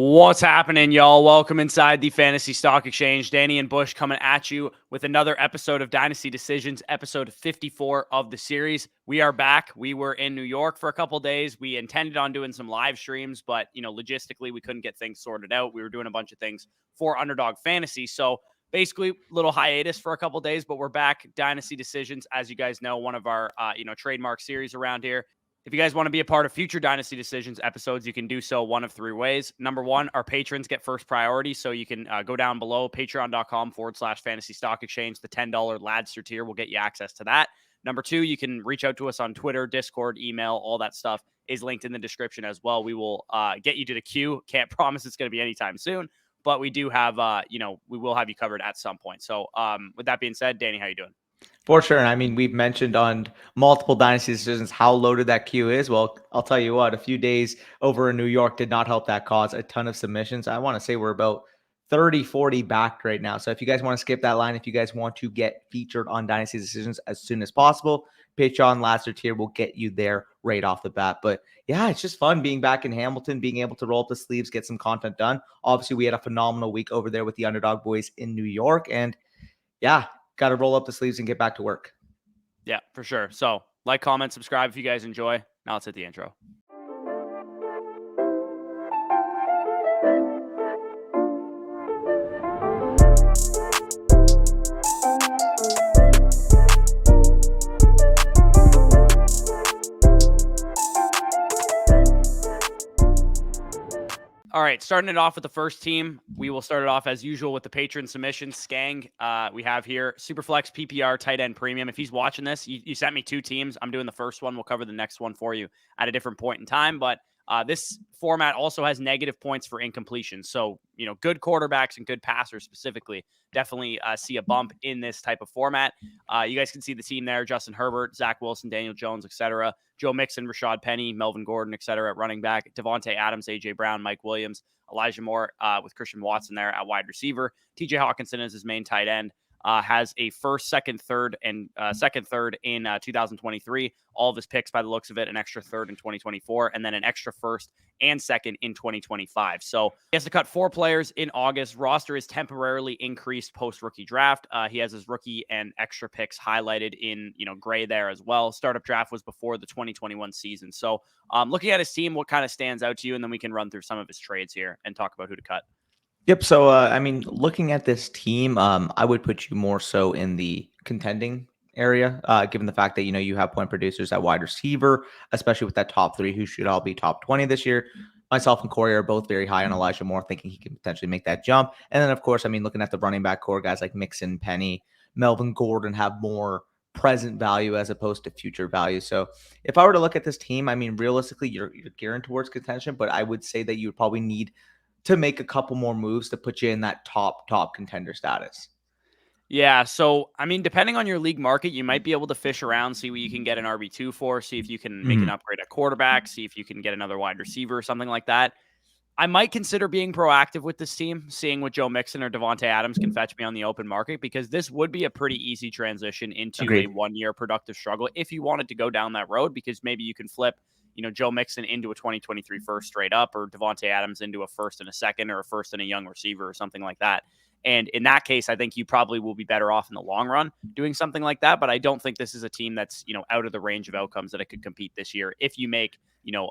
What's happening, y'all? Welcome inside the Fantasy Stock Exchange. Danny and Bush coming at you with another episode of Dynasty Decisions, episode 54 of the series. We are back. We were in New York for a couple days. We intended on doing some live streams, but, logistically, we couldn't get things sorted out. We were doing a bunch of things for Underdog Fantasy. So basically, little hiatus for a couple days, but we're back. Dynasty Decisions, as you guys know, one of our, trademark series around here. If you guys want to be a part of future Dynasty Decisions episodes, you can do so one of three ways. Number one, our patrons get first priority. So you can go down below, patreon.com/fantasy stock exchange. The $10 Ladster tier will get you access to that. Number two, you can reach out to us on Twitter, Discord, email, all that stuff is linked in the description as well. We will get you to the queue. Can't promise it's going to be anytime soon, but we do have, we will have you covered at some point. So with that being said, Danny, how you doing? For sure. And I mean, we've mentioned on multiple Dynasty Decisions how loaded that queue is. Well, I'll tell you what, a few days over in New York did not help that cause. A ton of submissions. I want to say we're about 30, 40 backed right now. So if you guys want to skip that line, if you guys want to get featured on Dynasty Decisions as soon as possible, Patreon Ladster tier will get you there right off the bat. But yeah, it's just fun being back in Hamilton, being able to roll up the sleeves, get some content done. Obviously, we had a phenomenal week over there with the Underdog Boys in New York. And yeah, got to roll up the sleeves and get back to work. Yeah, for sure. So like, comment, subscribe if you guys enjoy. Now let's hit the intro. All right, starting it off with the first team, we will start it off as usual with the patron submission. Scangg, we have here Superflex PPR tight end premium. If he's watching this, you sent me two teams. I'm doing the first one. We'll cover the next one for you at a different point in time. But this format also has negative points for incompletion. So, good quarterbacks and good passers specifically definitely see a bump in this type of format. You guys can see the team there: Justin Herbert, Zach Wilson, Daniel Jones, etc. Joe Mixon, Rashad Penny, Melvin Gordon, etc. at running back, Devontae Adams, A.J. Brown, Mike Williams, Elijah Moore with Christian Watson there at wide receiver. T.J. Hawkinson is his main tight end. Has a first, second, third, and second, third in 2023. All of his picks, by the looks of it, an extra third in 2024, and then an extra first and second in 2025. So he has to cut 4 players in August. Roster is temporarily increased post-rookie draft. He has his rookie and extra picks highlighted in gray there as well. Startup draft was before the 2021 season. So looking at his team, what kind of stands out to you? And then we can run through some of his trades here and talk about who to cut. Yep. So, I mean, looking at this team, I would put you more so in the contending area, given the fact that, you have point producers at wide receiver, especially with that top 3 who should all be top 20 this year. Myself and Corey are both very high on Elijah Moore, thinking he can potentially make that jump. And then, of course, I mean, looking at the running back core, guys like Mixon, Penny, Melvin Gordon have more present value as opposed to future value. So if I were to look at this team, I mean, realistically, you're gearing towards contention, but I would say that you would probably need to make a couple more moves to put you in that top contender status. Yeah, so, I mean, depending on your league market, you might be able to fish around, see what you can get an RB2 for, see if you can make an upgrade at quarterback, see if you can get another wide receiver or something like that. I might consider being proactive with this team, seeing what Joe Mixon or Devontae Adams can fetch me on the open market, because this would be a pretty easy transition into a one-year productive struggle if you wanted to go down that road, because maybe you can flip Joe Mixon into a 2023 first straight up, or Devontae Adams into a first and a second, or a first and a young receiver or something like that. And in that case, I think you probably will be better off in the long run doing something like that. But I don't think this is a team that's, out of the range of outcomes that it could compete this year if you make,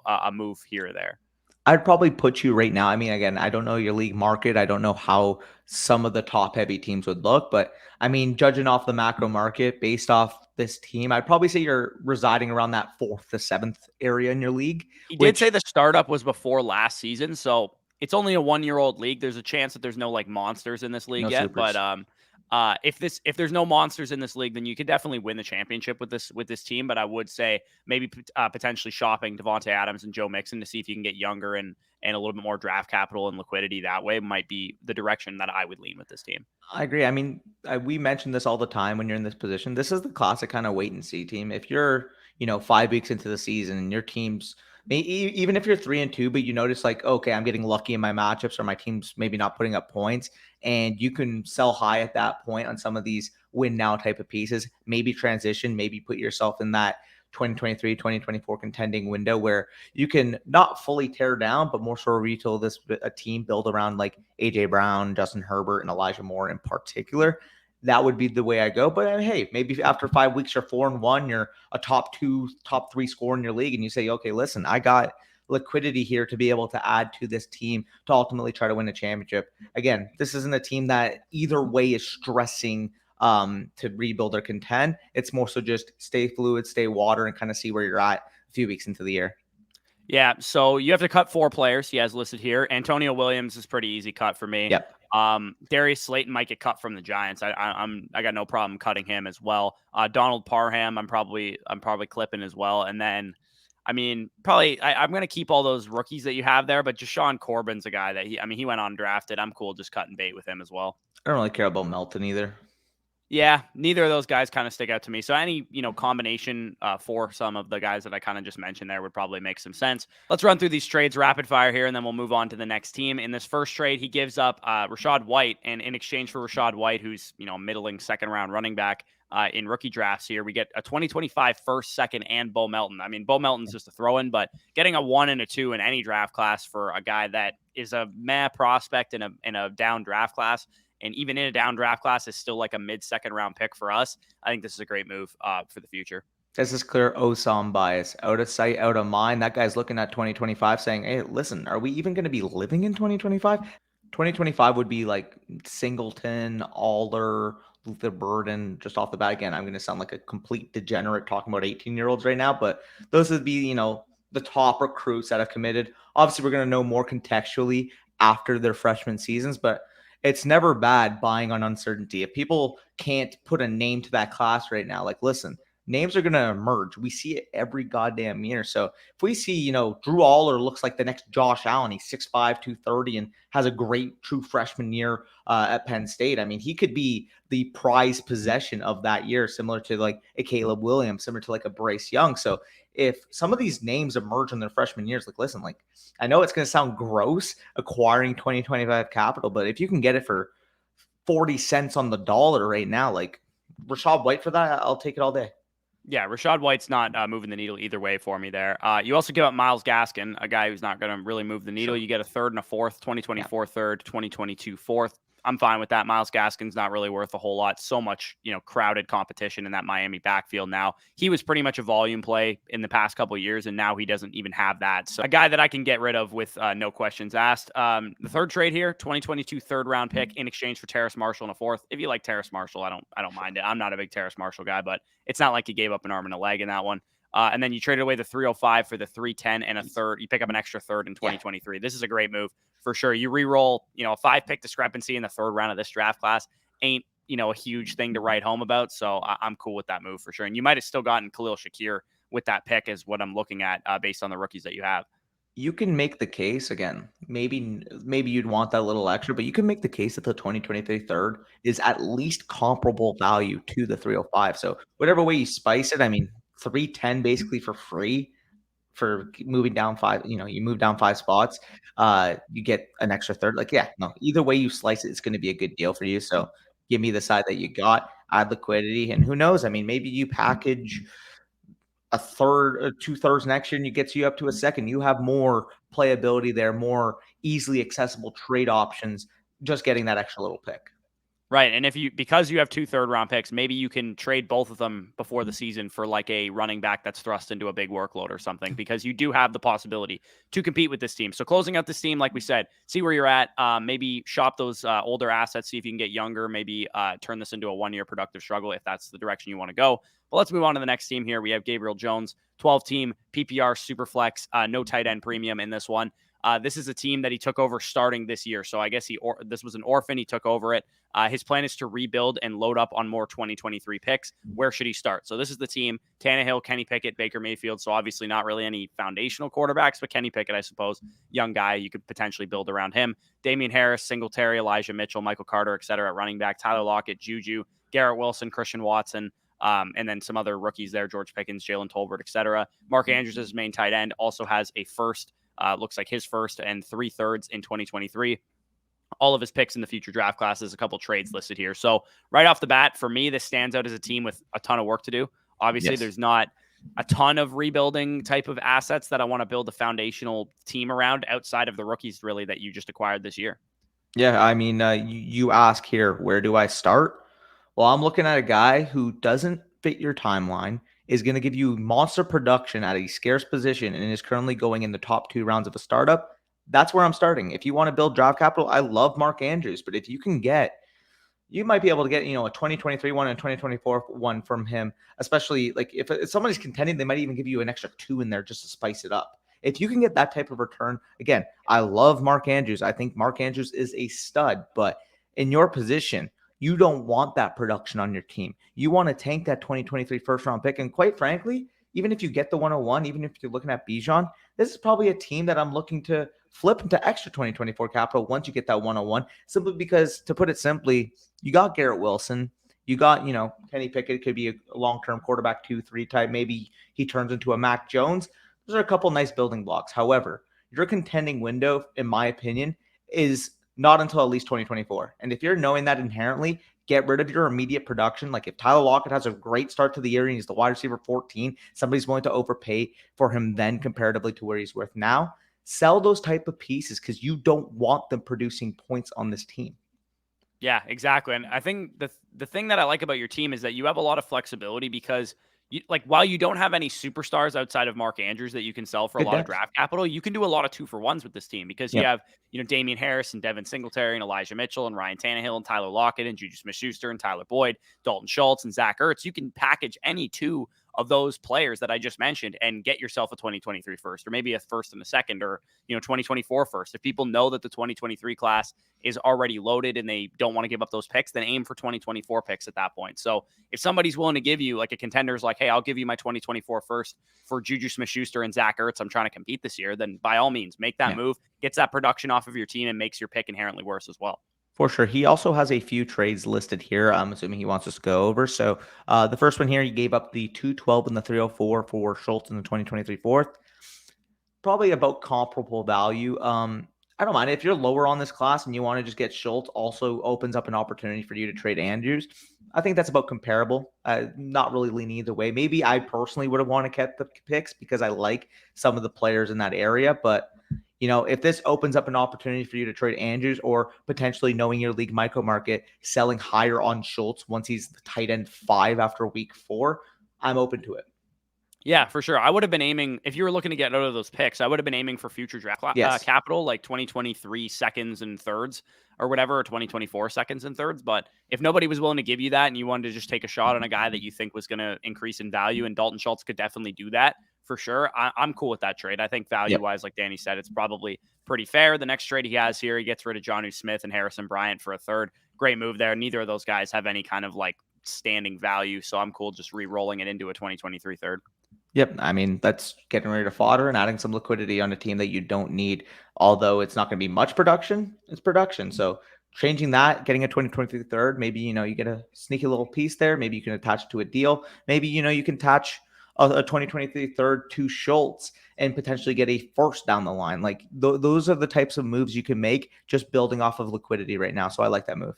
a move here or there. I'd probably put you right now. I mean, again, I don't know your league market. I don't know how some of the top heavy teams would look, but I mean, judging off the macro market based off this team, I'd probably say you're residing around that 4th to 7th area in your league. He did say the startup was before last season, so it's only a 1-year-old league. There's a chance that there's no monsters in this league yet, supers. but if there's no monsters in this league, then you could definitely win the championship with this team. But I would say maybe potentially shopping Devontae Adams and Joe Mixon to see if you can get younger and a little bit more draft capital and liquidity that way might be the direction that I would lean with this team. I agree. I mean, we mention this all the time when you're in this position. This is the classic kind of wait and see team. If you're, 5 weeks into the season and your team's even if you're 3-2, but you notice like, okay, I'm getting lucky in my matchups or my team's maybe not putting up points, and you can sell high at that point on some of these win now type of pieces, maybe transition, maybe put yourself in that 2023, 2024 contending window where you can not fully tear down, but more so retool a team built around like AJ Brown, Justin Herbert, and Elijah Moore in particular. That would be the way I go. But hey, maybe after 5 weeks you're 4-1, you're a top 2, top 3 scorer in your league, and you say, okay, listen, I got liquidity here to be able to add to this team to ultimately try to win a championship. Again, this isn't a team that either way is stressing to rebuild or contend. It's more so just stay fluid, stay water, and kind of see where you're at a few weeks into the year. Yeah, so you have to cut 4 players. He has listed here. Antonio Williams is pretty easy cut for me. Yep. Darius Slayton might get cut from the Giants. I got no problem cutting him as well. Donald Parham, I'm probably clipping as well. And then, I mean, probably I'm going to keep all those rookies that you have there, but Jashawn Corbin's a guy that he went undrafted. I'm cool just cutting bait with him as well. I don't really care about Melton either. Yeah, neither of those guys kind of stick out to me. So any, combination for some of the guys that I kind of just mentioned there would probably make some sense. Let's run through these trades rapid fire here, and then we'll move on to the next team. In this first trade, he gives up Rachaad White, and in exchange for Rachaad White, who's, middling second-round running back in rookie drafts here, we get a 2025 first, second, and Bo Melton. I mean, Bo Melton's just a throw-in, but getting a 1 and a 2 in any draft class for a guy that is a meh prospect in a down draft class, and even in a down draft class is still like a mid-second round pick for us. I think this is a great move for the future. This is clear Osam bias. Out of sight, out of mind. That guy's looking at 2025 saying, hey, listen, are we even going to be living in 2025? 2025 would be like Singleton, Alder, Luther Burden, just off the bat. Again, I'm going to sound like a complete degenerate talking about 18-year-olds right now, but those would be, the top recruits that have committed. Obviously, we're going to know more contextually after their freshman seasons, but it's never bad buying on uncertainty. If people can't put a name to that class right now, like, listen, names are going to emerge. We see it every goddamn year. So if we see, Drew Aller looks like the next Josh Allen, he's 6'5", 230, and has a great true freshman year at Penn State. I mean, he could be the prized possession of that year, similar to like a Caleb Williams, similar to like a Bryce Young. So if some of these names emerge in their freshman years, like, listen, like, I know it's going to sound gross acquiring 2025 capital, but if you can get it for 40 cents on the dollar right now, like Rachaad White for that, I'll take it all day. Yeah, Rachaad White's not moving the needle either way for me there. You also give up Myles Gaskin, a guy who's not going to really move the needle. Sure. You get a third and a fourth, 2024 third, 2022 fourth. I'm fine with that. Myles Gaskin's not really worth a whole lot. So much, crowded competition in that Miami backfield now. He was pretty much a volume play in the past couple of years, and now he doesn't even have that. So a guy that I can get rid of with no questions asked. The third trade here, 2022 third round pick in exchange for Terrace Marshall and a fourth. If you like Terrace Marshall, I don't mind it. I'm not a big Terrace Marshall guy, but it's not like he gave up an arm and a leg in that one. And then you traded away the 305 for the 310 and a third. You pick up an extra third in 2023. Yeah. This is a great move for sure. You re-roll, a 5-pick discrepancy in the third round of this draft class ain't, a huge thing to write home about. So I'm cool with that move for sure. And you might have still gotten Khalil Shakir with that pick is what I'm looking at based on the rookies that you have. You can make the case again. Maybe you'd want that little extra, but you can make the case that the 2023 third is at least comparable value to the 305. So whatever way you spice it, I mean, 310 basically for free for moving down 5. You move down 5 spots, you get an extra third. Like, yeah, no, either way you slice it, it's going to be a good deal for you. So give me the side that you got, add liquidity, and who knows? I mean, maybe you package a third, 2/3 next year, and it gets you up to a second. You have more playability there, more easily accessible trade options, just getting that extra little pick. Right. And because you have 2 third-round picks, maybe you can trade both of them before the season for like a running back that's thrust into a big workload or something, because you do have the possibility to compete with this team. So closing out this team, like we said, see where you're at, maybe shop those older assets, see if you can get younger, maybe turn this into a 1-year productive struggle if that's the direction you want to go. But let's move on to the next team here. We have Gabriel Jones, 12-team PPR Superflex, no tight end premium in this one. This is a team that he took over starting this year. So I guess this was an orphan. He took over it. His plan is to rebuild and load up on more 2023 picks. Where should he start? So this is the team: Tannehill, Kenny Pickett, Baker Mayfield. So obviously not really any foundational quarterbacks, but Kenny Pickett, I suppose, young guy, you could potentially build around him. Damian Harris, Singletary, Elijah Mitchell, Michael Carter, et cetera, at running back. Tyler Lockett, Juju, Garrett Wilson, Christian Watson, and then some other rookies there: George Pickens, Jalen Tolbert, et cetera. Mark Andrews, his main tight end, also has a first. Looks like his first and 3/3 in 2023. All of his picks in the future draft classes, a couple trades listed here. So right off the bat, for me, this stands out as a team with a ton of work to do. Obviously, There's not a ton of rebuilding type of assets that I want to build a foundational team around outside of the rookies really that you just acquired this year. Yeah, I mean, you ask here, where do I start? Well, I'm looking at a guy who doesn't fit your timeline, is going to give you monster production at a scarce position, and is currently going in the top 2 rounds of a startup. That's where I'm starting. If you want to build draft capital, I love Mark Andrews, but if you can get, you might be able to get, a 2023 one and a 2024 one from him, especially like if somebody's contending, they might even give you an extra 2 in there just to spice it up. If you can get that type of return, again, I love Mark Andrews. I think Mark Andrews is a stud, but in your position, you don't want that production on your team. You want to tank that 2023 first round pick. And quite frankly, even if you get the 101, even if you're looking at Bijan, this is probably a team that I'm looking to flip into extra 2024 capital once you get that 101, simply because, to put it simply, you got Garrett Wilson. You got, Kenny Pickett could be a long-term quarterback 2-3 type. Maybe he turns into a Mac Jones. Those are a couple nice building blocks. However, your contending window, in my opinion, is not until at least 2024. And if you're knowing that inherently, get rid of your immediate production. Like if Tyler Lockett has a great start to the year and he's the wide receiver 14, somebody's willing to overpay for him then comparatively to where he's worth now. Sell those type of pieces because you don't want them producing points on this team. Yeah, exactly. And I think the thing that I like about your team is that you have a lot of flexibility because while you don't have any superstars outside of Mark Andrews that you can sell for a Good lot of depth. draft capital, you can do a lot of 2-for-1s with this team because you Yep. have, Damian Harris and Devin Singletary and Elijah Mitchell and Ryan Tannehill and Tyler Lockett and Juju Smith-Schuster and Tyler Boyd, Dalton Schultz and Zach Ertz. You can package any 2 of those players that I just mentioned and get yourself a 2023 first, or maybe a first and a second, or 2024 first. If people know that the 2023 class is already loaded and they don't want to give up those picks, then aim for 2024 picks at that point. So if somebody's willing to give you, like a contender's like, hey, I'll give you my 2024 first for Juju Smith-Schuster and Zach Ertz, I'm trying to compete this year, then by all means, make that move, gets that production off of your team, and makes your pick inherently worse as well. For sure. He also has a few trades listed here. I'm assuming he wants us to go over. So the first one here, he gave up the 212 and the 304 for Schultz in the 2023 fourth. Probably about comparable value. I don't mind if you're lower on this class and you want to just get Schultz. Also opens up an opportunity for you to trade Andrews. I think that's about comparable. Not really leaning either way. Maybe I personally would have wanted to keep the picks because I like some of the players in that area, but if this opens up an opportunity for you to trade Andrews, or potentially, knowing your league micro market, selling higher on Schultz once he's the tight end 5 after week 4, I'm open to it. Yeah, for sure. I would have been aiming, if you were looking to get out of those picks, I would have been aiming for future draft Yes. capital, like 2023 seconds and thirds or whatever, or 2024 seconds and thirds. But if nobody was willing to give you that and you wanted to just take a shot on a guy that you think was going to increase in value, and Dalton Schultz could definitely do that for sure, I'm cool with that trade. I think value wise, like Danny said, it's probably pretty fair. The next trade he has here, he gets rid of Jonnu Smith and Harrison Bryant for a third. Great move there. Neither of those guys have any kind of like standing value. So I'm cool just re-rolling it into a 2023 third. Yep. I mean, that's getting rid of fodder and adding some liquidity on a team that you don't need. Although it's not going to be much production, it's production. So changing that, getting a 2023 third, maybe, you get a sneaky little piece there. Maybe you can attach it to a deal. Maybe, you can attach a 2023 third to Schultz and potentially get a first down the line. Like those are the types of moves you can make just building off of liquidity right now. So I like that move.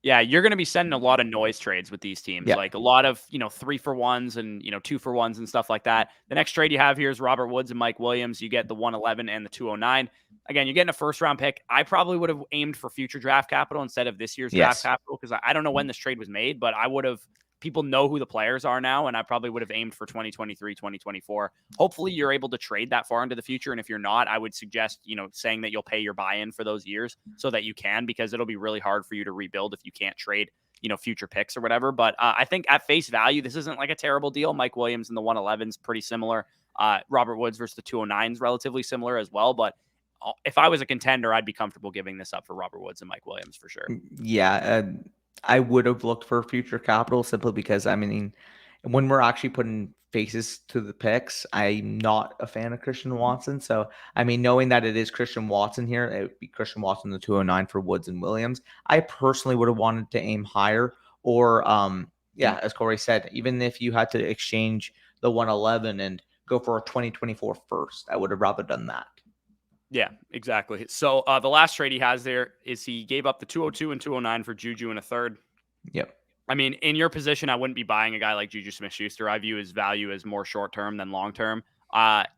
Yeah, you're going to be sending a lot of noise trades with these teams, Yeah. like a lot of, 3-for-1s and, 2-for-1s and stuff like that. The next trade you have here is Robert Woods and Mike Williams. You get the 111 and the 209. Again, you're getting a first round pick. I probably would have aimed for future draft capital instead of this year's draft capital, because I don't know when this trade was made, but I would have. People know who the players are now, and I probably would have aimed for 2023, 2024. Hopefully you're able to trade that far into the future. And if you're not, I would suggest, saying that you'll pay your buy-in for those years so that you can, because it'll be really hard for you to rebuild if you can't trade, future picks or whatever. But I think at face value, this isn't like a terrible deal. Mike Williams and the 111 is pretty similar. Robert Woods versus the 209 is relatively similar as well. But if I was a contender, I'd be comfortable giving this up for Robert Woods and Mike Williams for sure. Yeah. I would have looked for future capital simply because, I mean, when we're actually putting faces to the picks, I'm not a fan of Christian Watson. So, I mean, knowing that it is Christian Watson here, it would be Christian Watson, the 209 for Woods and Williams. I personally would have wanted to aim higher, or, as Corey said, even if you had to exchange the 111 and go for a 2024 first, I would have rather done that. Yeah, exactly. So the last trade he has there is he gave up the 202 and 209 for Juju and a third. Yep. I mean, in your position, I wouldn't be buying a guy like Juju Smith-Schuster. I view his value as more short-term than long-term.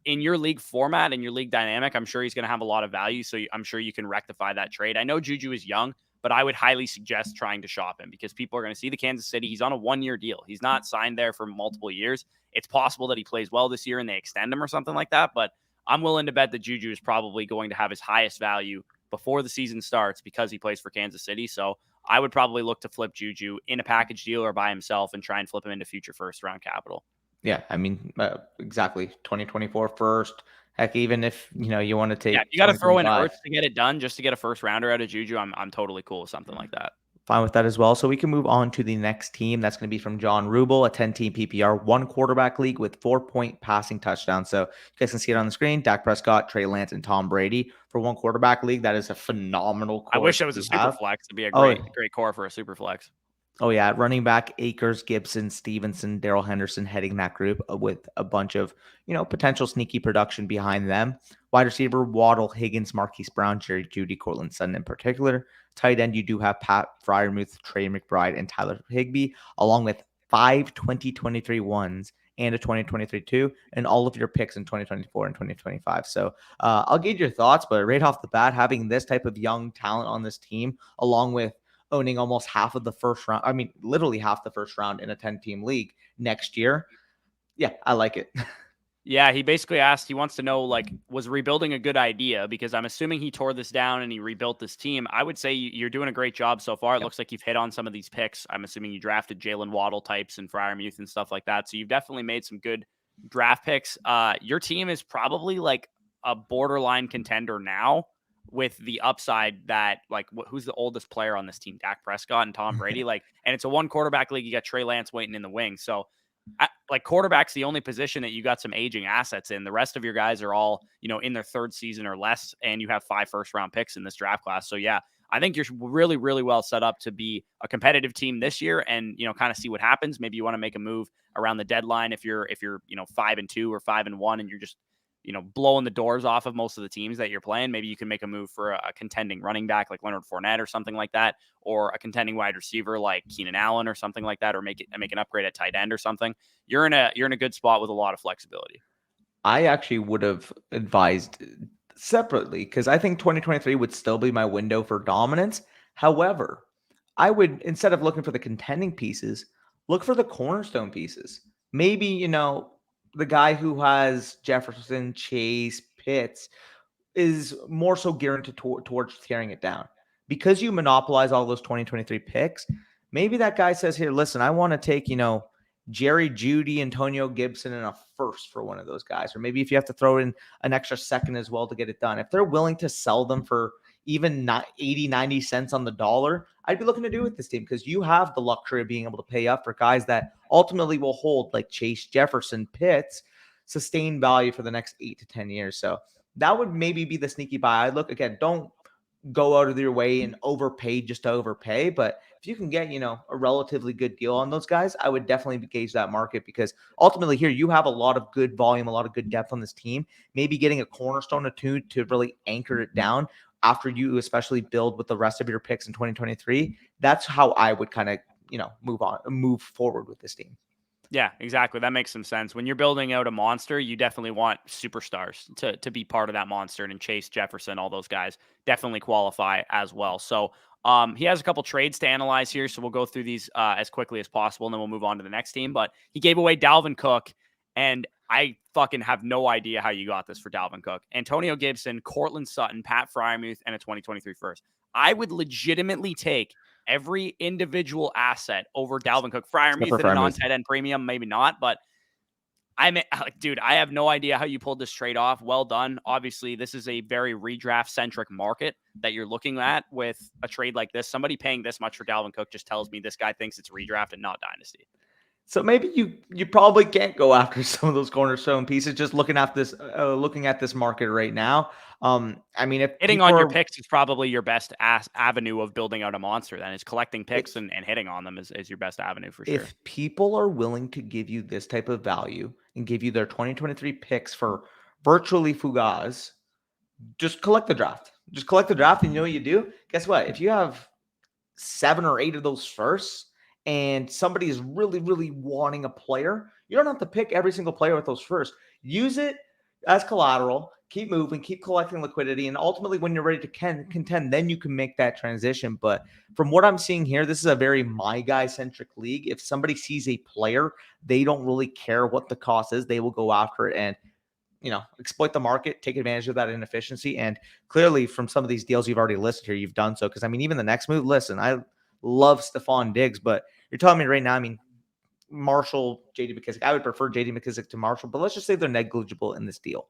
In your league format and your league dynamic, I'm sure he's going to have a lot of value. So I'm sure you can rectify that trade. I know Juju is young, but I would highly suggest trying to shop him because people are going to see the Kansas City. He's on a 1-year deal. He's not signed there for multiple years. It's possible that he plays well this year and they extend him or something like that. But I'm willing to bet that Juju is probably going to have his highest value before the season starts because he plays for Kansas City. So I would probably look to flip Juju in a package deal or by himself and try and flip him into future first round capital. Yeah, I mean, exactly. 2024 first. Heck, even if you want to Yeah, take you got to throw in 2025. Ertz to get it done just to get a first rounder out of Juju. I'm totally cool with something like that. Fine with that as well. So we can move on to the next team. That's going to be from JonRuble, a 10-team PPR, 1 quarterback league with 4-point passing touchdowns. So you guys can see it on the screen. Dak Prescott, Trey Lance, and Tom Brady for 1 quarterback league. That is a phenomenal I core wish it was a to super have. flex. It'd be a Oh, great core for a super flex. Oh, yeah. Running back, Akers, Gibson, Stevenson, Darrell Henderson heading that group with a bunch of, potential sneaky production behind them. Wide receiver, Waddle, Higgins, Marquise Brown, Jerry Jeudy, Cortland Sutton in particular. Tight end, you do have Pat Freiermuth, Trey McBride, and Tyler Higbee, along with 5 2023 ones and a 2023 2, and all of your picks in 2024 and 2025. So I'll gauge your thoughts, but right off the bat, having this type of young talent on this team, along with owning almost half of the first round. I mean, literally half the first round in a 10-team league next year. Yeah, I like it. Yeah, he basically asked, he wants to know, like, was rebuilding a good idea? Because I'm assuming he tore this down and he rebuilt this team. I would say you're doing a great job so far. It Yep. looks like you've hit on some of these picks. I'm assuming you drafted Jalen Waddle types and Freiermuth and stuff like that. So you've definitely made some good draft picks. Your team is probably like a borderline contender now with the upside that, like, who's the oldest player on this team? Dak Prescott and Tom Brady. Like, and it's a 1 quarterback league. You got Trey Lance waiting in the wings. So like quarterback's the only position that you got some aging assets in. The rest of your guys are all, in their third season or less, and you have 5 first-round picks in this draft class. So yeah, I think you're really, really well set up to be a competitive team this year and, kind of see what happens. Maybe you want to make a move around the deadline if you're 5-2 or 5-1 and you're just, blowing the doors off of most of the teams that you're playing. Maybe you can make a move for a contending running back like Leonard Fournette or something like that, or a contending wide receiver like Keenan Allen or something like that, or make an upgrade at tight end or something. You're in a good spot with a lot of flexibility. I actually would have advised separately because I think 2023 would still be my window for dominance. However, I would, instead of looking for the contending pieces, look for the cornerstone pieces. Maybe, the guy who has Jefferson, Chase, Pitts is more so geared towards tearing it down. Because you monopolize all those 2023 picks, maybe that guy says, here, listen, I want to take, Jerry Jeudy, Antonio Gibson, and a first for one of those guys. Or maybe if you have to throw in an extra second as well to get it done. If they're willing to sell them for even not 80, 90 cents on the dollar, I'd be looking to do with this team because you have the luxury of being able to pay up for guys that ultimately will hold, like Chase, Jefferson, Pitts, sustained value for the next 8 to 10 years. So that would maybe be the sneaky buy. I'd look again, don't go out of your way and overpay just to overpay. But if you can get, a relatively good deal on those guys, I would definitely gauge that market because ultimately here you have a lot of good volume, a lot of good depth on this team. Maybe getting a cornerstone or two to really anchor it down after you especially build with the rest of your picks in 2023. That's how I would kind of, move forward with this team. Yeah, exactly. That makes some sense. When you're building out a monster, you definitely want superstars to be part of that monster. And Chase, Jefferson, all those guys definitely qualify as well. So he has a couple trades to analyze here. So we'll go through these as quickly as possible, and then we'll move on to the next team. But he gave away Dalvin Cook, and I fucking have no idea how you got this for Dalvin Cook. Antonio Gibson, Cortland Sutton, Pat Freiermuth, and a 2023 first. I would legitimately take every individual asset over Dalvin Cook. Freiermuth at a non-tight end premium, maybe not, but dude, I have no idea how you pulled this trade off. Well done. Obviously, this is a very redraft-centric market that you're looking at with a trade like this. Somebody paying this much for Dalvin Cook just tells me this guy thinks it's redraft and not dynasty. So maybe you probably can't go after some of those cornerstone pieces. Just looking at this market right now. I mean, if hitting on your picks is probably your best avenue of building out a monster. Then is collecting picks and hitting on them is your best avenue for sure. If people are willing to give you this type of value and give you their 2023 picks for virtually fugaz, just collect the draft. Just collect the draft, and you know what you do? Guess what? If you have 7 or 8 of those firsts and somebody is really, really wanting a player, you don't have to pick every single player with those first. Use it as collateral, keep moving, keep collecting liquidity, and ultimately when you're ready to contend, then you can make that transition. But from what I'm seeing here, this is a very my guy centric league. If somebody sees a player, they don't really care what the cost is. They will go after it and exploit the market, take advantage of that inefficiency. And clearly from some of these deals you've already listed here, you've done so. Because I mean, even the next move, listen, I love Stephon Diggs, but you're telling me right now, I mean, Marshall, JD McKissick, I would prefer JD McKissick to Marshall, but let's just say they're negligible in this deal.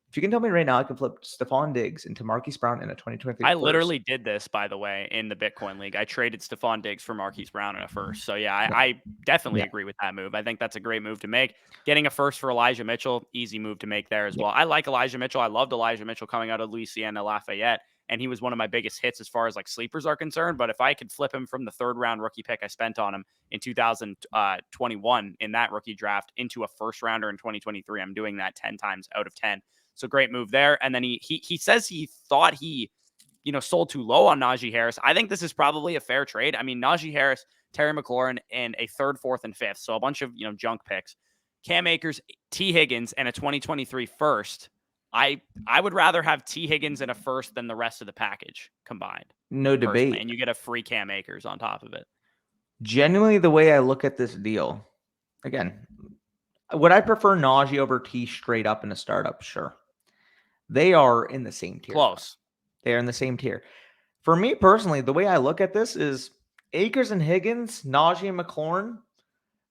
If you can tell me right now, I can flip Stephon Diggs into Marquise Brown in a 2023 I first. literally did this, by the way, in the Bitcoin League. I traded Stephon Diggs for Marquise Brown in a first. So, yeah, I definitely Yeah. agree with that move. I think that's a great move to make. Getting a first for Elijah Mitchell, easy move to make there as Yeah. well. I like Elijah Mitchell. I loved Elijah Mitchell coming out of Louisiana Lafayette, and he was one of my biggest hits as far as like sleepers are concerned. But if I could flip him from the third round rookie pick I spent on him in 2021 in that rookie draft into a first rounder in 2023, I'm doing that 10 times out of 10. So great move there. And then he says he thought he sold too low on Najee Harris. I think this is probably a fair trade. I mean, Najee Harris, Terry McLaurin, and a third, fourth, and fifth. So a bunch of, junk picks. Cam Akers, T. Higgins, and a 2023 first. I would rather have T. Higgins and a first than the rest of the package combined. No Personally. debate. And you get a free Cam Akers on top of it. Genuinely, the way I look at this deal, again, would I prefer Najee over T straight up in a startup? Sure. They are in the same tier. Close. They are in the same tier. For me personally, the way I look at this is Akers and Higgins, Najee and McLaurin.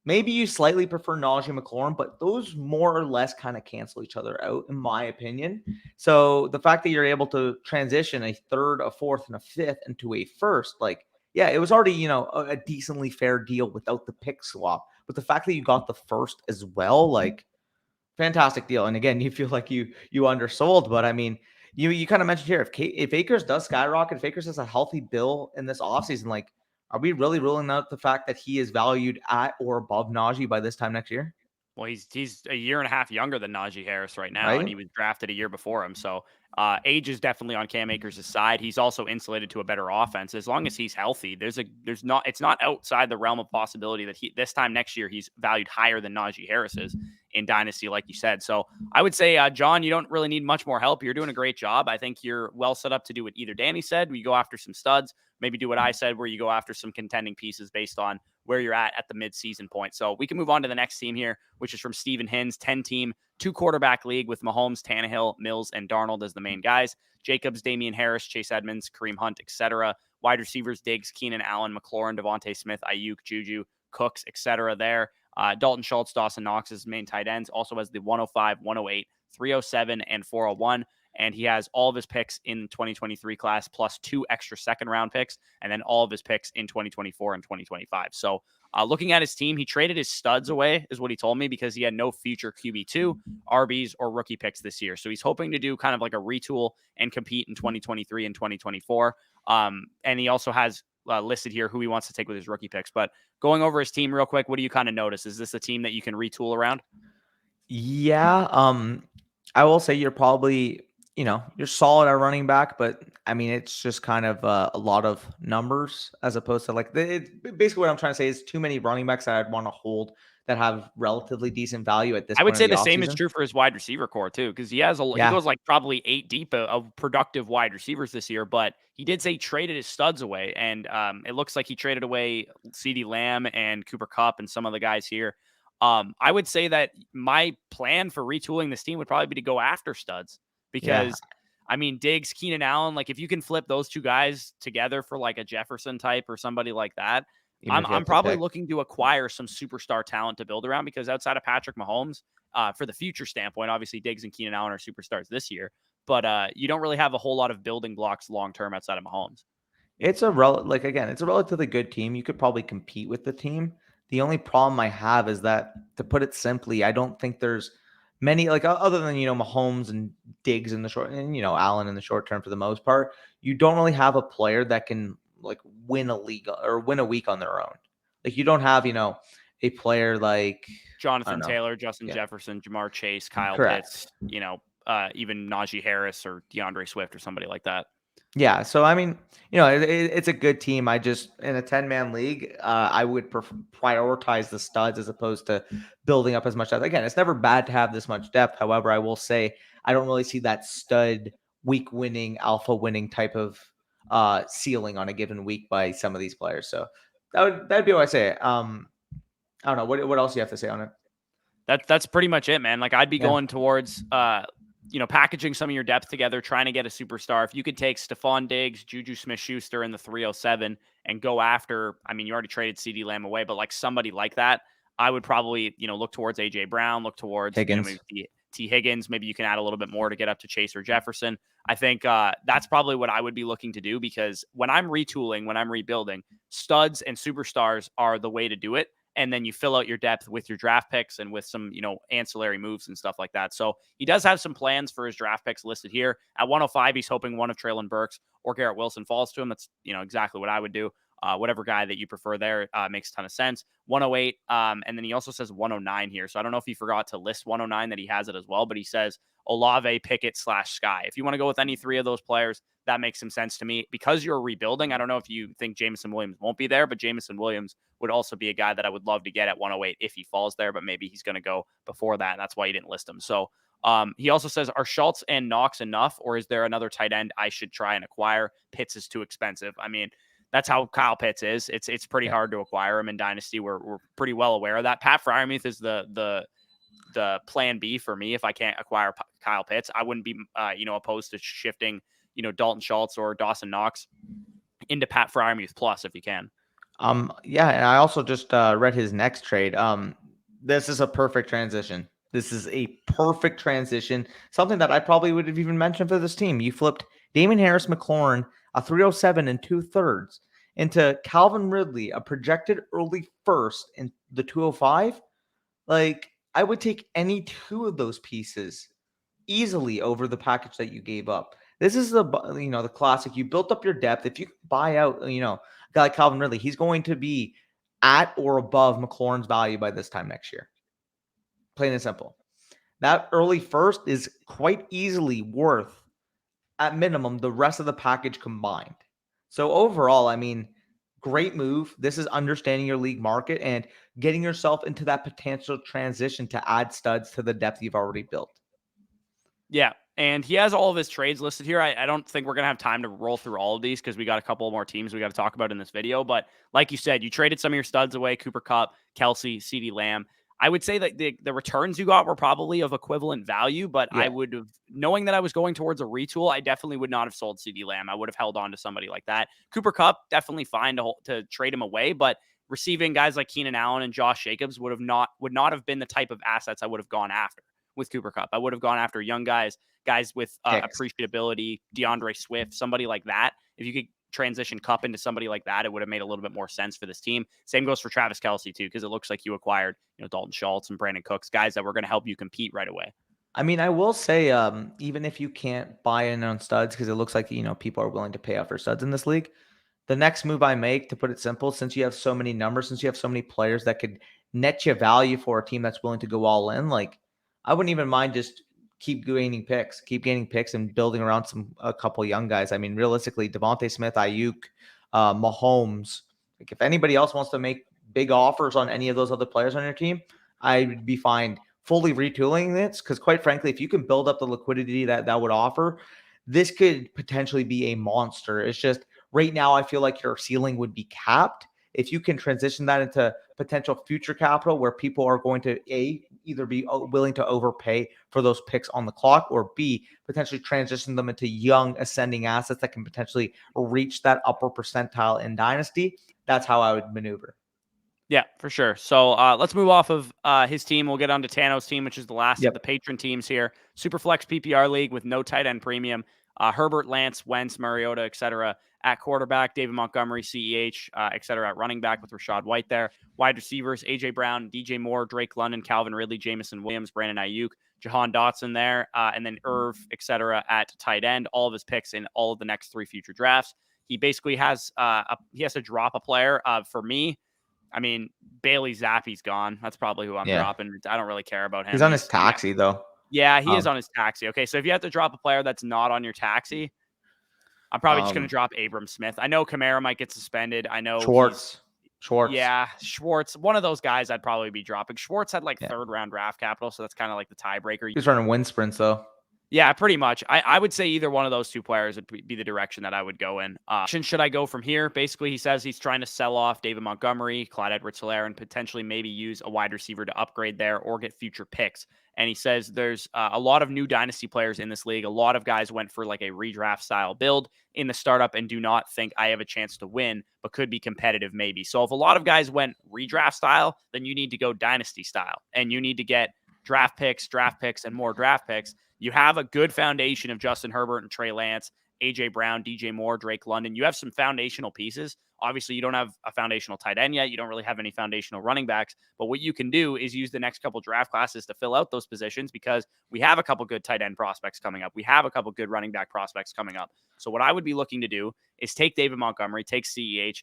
Maybe you slightly prefer Najee and McLaurin, but those more or less kind of cancel each other out, in my opinion. So the fact that you're able to transition a third, a fourth, and a fifth into a first, like, yeah, it was already, a decently fair deal without the pick swap. But the fact that you got the first as well, like, fantastic deal. And again, you feel like you undersold, but I mean, you kind of mentioned here if Akers does skyrocket, if Akers has a healthy bill in this offseason, like, are we really ruling out the fact that he is valued at or above Najee by this time next year? Well, he's a year and a half younger than Najee Harris right now, and Right? he was drafted a year before him. So age is definitely on Cam Akers' side. He's also insulated to a better offense as long as he's healthy. It's not outside the realm of possibility that this time next year he's valued higher than Najee Harris is in Dynasty, like you said. So I would say, John, you don't really need much more help. You're doing a great job. I think you're well set up to do what either Danny said, where you go after some studs, maybe do what I said, where you go after some contending pieces based on where you're at the mid-season point. So we can move on to the next team here, which is from Steven Hinds, 10-team, 2-quarterback league with Mahomes, Tannehill, Mills, and Darnold as the main guys. Jacobs, Damian Harris, Chase Edmonds, Kareem Hunt, etc. Wide receivers, Diggs, Keenan Allen, McLaurin, Devontae Smith, Ayuk, Juju, Cooks, etc. there. Dalton Schultz, Dawson Knox as main tight ends. Also has the 105, 108, 307, and 401. And he has all of his picks in 2023 class plus 2 extra second-round picks, and then all of his picks in 2024 and 2025. So looking at his team, he traded his studs away, is what he told me, because he had no future QB2, RBs, or rookie picks this year. So he's hoping to do kind of like a retool and compete in 2023 and 2024. And he also has listed here who he wants to take with his rookie picks. But going over his team real quick, what do you kind of notice? Is this a team that you can retool around? Yeah. I will say you're probably, you're solid at running back, but I mean, it's just kind of a lot of numbers as opposed to like basically what I'm trying to say is too many running backs that I'd want to hold that have relatively decent value at this I would point say in the the same is offseason. true for his wide receiver core too, because he Yeah. goes like probably 8 deep of productive wide receivers this year. But he did say he traded his studs away, and it looks like he traded away CeeDee Lamb and Cooper Kupp and some of the guys here. I would say that my plan for retooling this team would probably be to go after studs Yeah. because, I mean, Diggs, Keenan Allen, like if you can flip those two guys together for like a Jefferson type or somebody like that, Even if you I'm have to probably pick. looking to acquire some superstar talent to build around because outside of Patrick Mahomes, for the future standpoint, obviously Diggs and Keenan Allen are superstars this year, but you don't really have a whole lot of building blocks long term outside of Mahomes. It's again, it's a relatively good team. You could probably compete with the team. The only problem I have is that, to put it simply, I don't think there's many like other than Mahomes and Diggs in the short and Allen in the short term for the most part. You don't really have a player that can like win a league or win a week on their own. Like you don't have a player like I don't Jonathan know. Taylor, Justin Yeah, Jefferson, Jamar Chase, Kyle correct. Pitts, even Najee Harris or DeAndre Swift or somebody like that. Yeah, so I mean, it's a good team. I just in a 10-man league, I would prioritize the studs as opposed to building up as much depth. Again, it's never bad to have this much depth. However, I will say I don't really see that stud week winning, alpha winning type of ceiling on a given week by some of these players. So that'd be what I say. I don't know what else you have to say on it. That's pretty much it, man. Like I'd be Yeah, going towards packaging some of your depth together, trying to get a superstar. If you could take Stephon Diggs, Juju Smith-Schuster in the 307 and go after, I mean, you already traded CD Lamb away, but like somebody like that, I would probably, look towards AJ Brown, look towards, maybe Higgins. T Higgins. Maybe you can add a little bit more to get up to Chase or Jefferson. I think that's probably what I would be looking to do, because when I'm retooling, when I'm rebuilding, studs and superstars are the way to do it. And then you fill out your depth with your draft picks and with some, ancillary moves and stuff like that. So he does have some plans for his draft picks listed here. At 105, he's hoping one of Treylon Burks or Garrett Wilson falls to him. That's, exactly what I would do. Whatever guy that you prefer there makes a ton of sense. 108, and then he also says 109 here. So I don't know if he forgot to list 109 that he has it as well, but he says Olave, Pickett / Sky. If you want to go with any three of those players, that makes some sense to me. Because you're rebuilding, I don't know if you think Jameson Williams won't be there, but Jameson Williams would also be a guy that I would love to get at 108 if he falls there, but maybe he's going to go before that, and that's why he didn't list him. So he also says, are Schultz and Knox enough, or is there another tight end I should try and acquire? Pitts is too expensive. I mean, that's how Kyle Pitts is. It's pretty hard to acquire him in Dynasty. We're pretty well aware of that. Pat Freiermuth is the plan B for me if I can't acquire Kyle Pitts. I wouldn't be opposed to shifting Dalton Schultz or Dawson Knox into Pat Freiermuth plus if you can. Yeah, and I also just read his next trade. This is a perfect transition. This is a perfect transition. Something that I probably would have even mentioned for this team. You flipped Damon Harris McLaurin, a 307 and 2/3, into Calvin Ridley, a projected early first in the 205. Like, I would take any two of those pieces easily over the package that you gave up. This is the classic. You built up your depth. If you buy out, a guy like Calvin Ridley, he's going to be at or above McLaurin's value by this time next year. Plain and simple. That early first is quite easily worth, at minimum, the rest of the package combined. So overall, I mean, great move. This is understanding your league market and getting yourself into that potential transition to add studs to the depth you've already built. Yeah, and he has all of his trades listed here. I don't think we're going to have time to roll through all of these because we got a couple more teams we got to talk about in this video. But like you said, you traded some of your studs away, Cooper Kupp, Kelsey, CD Lamb. I would say that the returns you got were probably of equivalent value, but Yeah. I would have, knowing that I was going towards a retool, I definitely would not have sold CD Lamb. I would have held on to somebody like that. Cooper Kupp, definitely fine to trade him away, but receiving guys like Keenan Allen and Josh Jacobs would not have been the type of assets I would have gone after with Cooper Kupp. I would have gone after young guys with appreciability, DeAndre Swift, somebody like that. If you could transition Kupp into somebody like that, it would have made a little bit more sense for this team. Same goes for Travis Kelce too, because it looks like you acquired, Dalton Schultz and Brandon Cooks, guys that were going to help you compete right away. I mean, I will say, even if you can't buy in on studs, because it looks like, people are willing to pay out for studs in this league, the next move I make, to put it simple, since you have so many numbers, since you have so many players that could net you value for a team that's willing to go all in, like, I wouldn't even mind just keep gaining picks and building around a couple young guys. I mean, realistically, Devontae Smith, Ayuk, Mahomes, like if anybody else wants to make big offers on any of those other players on your team, I'd be fine fully retooling this, because quite frankly, if you can build up the liquidity that would offer, this could potentially be a monster. It's just right now I feel like your ceiling would be capped. If you can transition that into potential future capital where people are going to either be willing to overpay for those picks on the clock, or B, potentially transition them into young ascending assets that can potentially reach that upper percentile in Dynasty, that's how I would maneuver. Yeah, for sure. So let's move off of his team. We'll get on to Tano's team, which is the last of the patron teams here. Superflex PPR league with no tight end premium. Herbert, Lance, Wentz, Mariota, etc. at quarterback. David Montgomery, CEH, etc. at running back with Rashad White there. Wide receivers, A.J. Brown, DJ Moore, Drake London, Calvin Ridley, Jameson Williams, Brandon Ayuk, Jahan Dotson there, and then Irv, etc. at tight end. All of his picks in all of the next three future drafts. He basically has he has to drop a player. For me, I mean, Bailey Zappi's gone. That's probably who I'm dropping. I don't really care about him. He's on his taxi, though. Yeah, he is on his taxi. Okay, so if you have to drop a player that's not on your taxi, I'm probably just going to drop Abram Smith. I know Kamara might get suspended. I know Schwartz. Yeah, Schwartz. One of those guys I'd probably be dropping. Schwartz had like Yeah. 3rd round draft capital, so that's kind of like the tiebreaker. He's running wind sprints though. Yeah, pretty much. I would say either one of those 2 players would be the direction that I would go in. Should I go from here? Basically, he says he's trying to sell off David Montgomery, Clyde Edwards-Helaire, and potentially maybe use a wide receiver to upgrade there or get future picks. And he says there's a lot of new dynasty players in this league. A lot of guys went for like a redraft style build in the startup and do not think I have a chance to win, but could be competitive maybe. So if a lot of guys went redraft style, then you need to go dynasty style, and you need to get draft picks, and more draft picks. You have a good foundation of Justin Herbert and Trey Lance, A.J. Brown, DJ Moore, Drake London. You have some foundational pieces. Obviously, you don't have a foundational tight end yet. You don't really have any foundational running backs. But what you can do is use the next couple draft classes to fill out those positions, because we have a couple good tight end prospects coming up. We have a couple good running back prospects coming up. So what I would be looking to do is take David Montgomery, take CEH,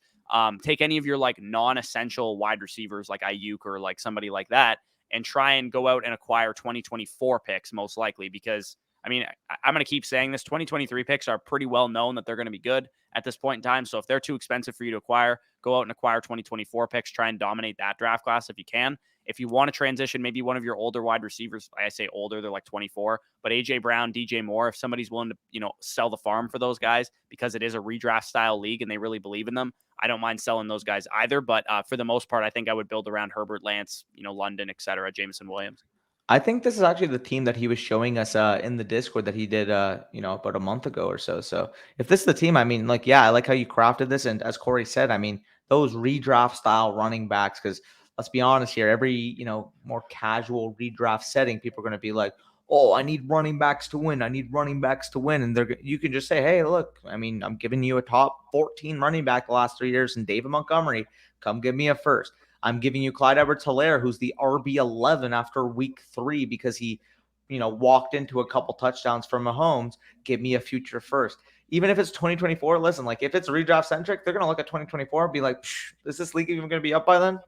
take any of your like non-essential wide receivers like Ayuk or like somebody like that, and try and go out and acquire 2024 picks, most likely, because, I mean, I'm going to keep saying this. 2023 picks are pretty well known that they're going to be good at this point in time. So if they're too expensive for you to acquire, go out and acquire 2024 picks. Try and dominate that draft class if you can. If you want to transition maybe one of your older wide receivers, I say older, they're like 24, but A.J. Brown, DJ Moore, if somebody's willing to, sell the farm for those guys because it is a redraft style league and they really believe in them, I don't mind selling those guys either. But for the most part, I think I would build around Herbert, Lance, London, et cetera, Jameson Williams. I think this is actually the team that he was showing us in the Discord that he did, about a month ago or so. So if this is the team, I mean, like, yeah, I like how you crafted this. And as Corey said, I mean, those redraft style running backs, because let's be honest here, every, more casual redraft setting, people are going to be like, oh, I need running backs to win. I need running backs to win. And you can just say, hey, look, I mean, I'm giving you a top 14 running back the last 3 years and David Montgomery. Come give me a first. I'm giving you Clyde Edwards-Helaire, who's the RB11 after week 3 because he, walked into a couple touchdowns from Mahomes. Give me a future first. Even if it's 2024, listen, like if it's redraft centric, they're going to look at 2024 and be like, is this league even going to be up by then?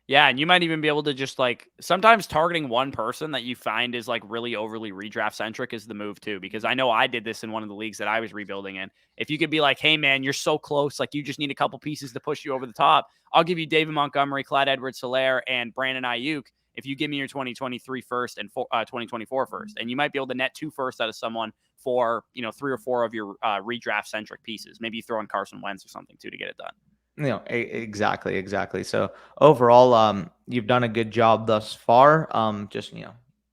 Yeah, and you might even be able to just like sometimes targeting one person that you find is like really overly redraft centric is the move too, because I know I did this in one of the leagues that I was rebuilding in. If you could be like, hey man, you're so close, like you just need a couple pieces to push you over the top. I'll give you David Montgomery, Clyde Edwards-Helaire, and Brandon Ayuk if you give me your 2023 first and 2024 first. And you might be able to net 2 firsts out of someone for 3 or 4 of your redraft centric pieces. Maybe you throw in Carson Wentz or something too to get it done. Exactly. So overall, you've done a good job thus far. Just,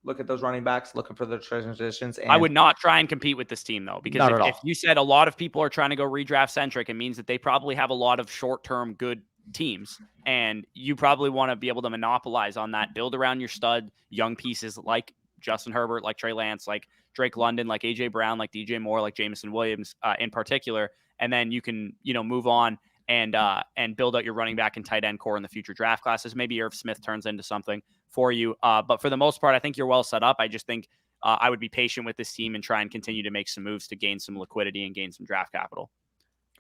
look at those running backs, looking for the transitions. And I would not try and compete with this team though, because if you said a lot of people are trying to go redraft centric, it means that they probably have a lot of short-term good teams, and you probably want to be able to monopolize on that, build around your stud young pieces like Justin Herbert, like Trey Lance, like Drake London, like A.J. Brown, like DJ Moore, like Jameson Williams in particular, and then you can, move on and build out your running back and tight end core in the future draft classes. Maybe Irv Smith turns into something for you. But for the most part, I think you're well set up. I just think I would be patient with this team and try and continue to make some moves to gain some liquidity and gain some draft capital.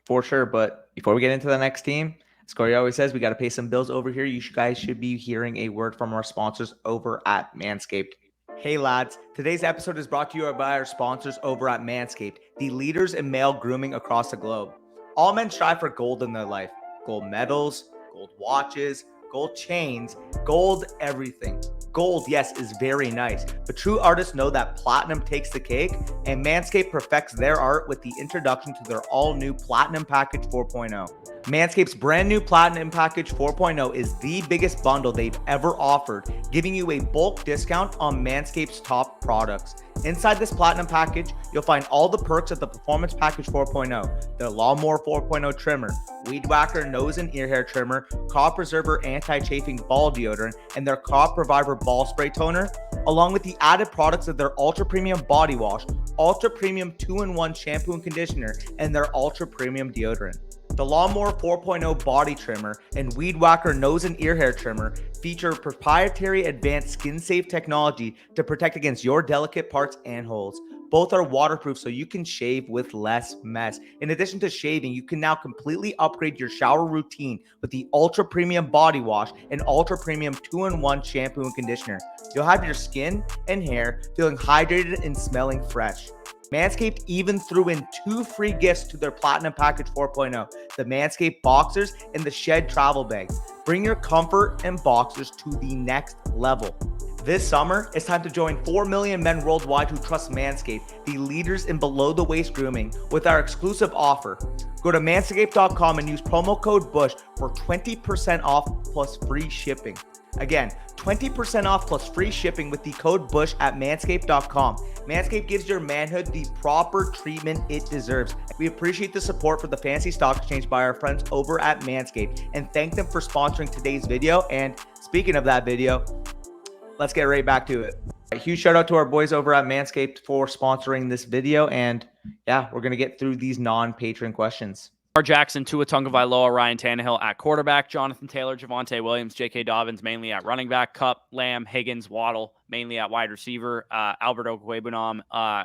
For sure. But before we get into the next team, as Corey always says, we got to pay some bills over here. You guys should be hearing a word from our sponsors over at Manscaped. Hey lads, today's episode is brought to you by our sponsors over at Manscaped, the leaders in male grooming across the globe. All men strive for gold in their life. Gold medals, gold watches, gold chains, gold everything. Gold, yes, is very nice, but true artists know that platinum takes the cake, and Manscaped perfects their art with the introduction to their all-new Platinum Package 4.0. Manscaped's brand new Platinum Package 4.0 is the biggest bundle they've ever offered, giving you a bulk discount on Manscaped's top products. Inside this Platinum Package, you'll find all the perks of the Performance Package 4.0, the Lawnmower 4.0 trimmer, Weed Whacker nose and ear hair trimmer, Crop Preserver anti-chafing ball deodorant, and their Crop Reviver ball spray toner, along with the added products of their Ultra Premium Body Wash, Ultra Premium 2-in-1 Shampoo and Conditioner, and their Ultra Premium Deodorant. The Lawnmower 4.0 body trimmer and Weed Whacker nose and ear hair trimmer feature proprietary advanced skin-safe technology to protect against your delicate parts and holes. Both are waterproof so you can shave with less mess. In addition to shaving, you can now completely upgrade your shower routine with the Ultra Premium Body Wash and Ultra Premium 2-in-1 Shampoo and Conditioner. You'll have your skin and hair feeling hydrated and smelling fresh. Manscaped even threw in 2 free gifts to their Platinum Package 4.0, the Manscaped Boxers and the Shed Travel Bag. Bring your comfort and boxers to the next level. This summer, it's time to join 4 million men worldwide who trust Manscaped, the leaders in below-the-waist grooming, with our exclusive offer. Go to manscaped.com and use promo code BUSH for 20% off plus free shipping. Again, 20% off plus free shipping with the code BUSH at manscaped.com. Manscaped gives your manhood the proper treatment it deserves. We appreciate the support for the Fantasy Stock Exchange by our friends over at Manscaped and thank them for sponsoring today's video. And speaking of that video, let's get right back to it. A huge shout out to our boys over at Manscaped for sponsoring this video. And yeah, we're going to get through these non-patron questions. Jackson, Tua Tagovailoa, Ryan Tannehill at quarterback, Jonathan Taylor, Javonte Williams, J.K. Dobbins mainly at running back, Kupp, Lamb, Higgins, Waddle mainly at wide receiver, Albert Okwuegbunam,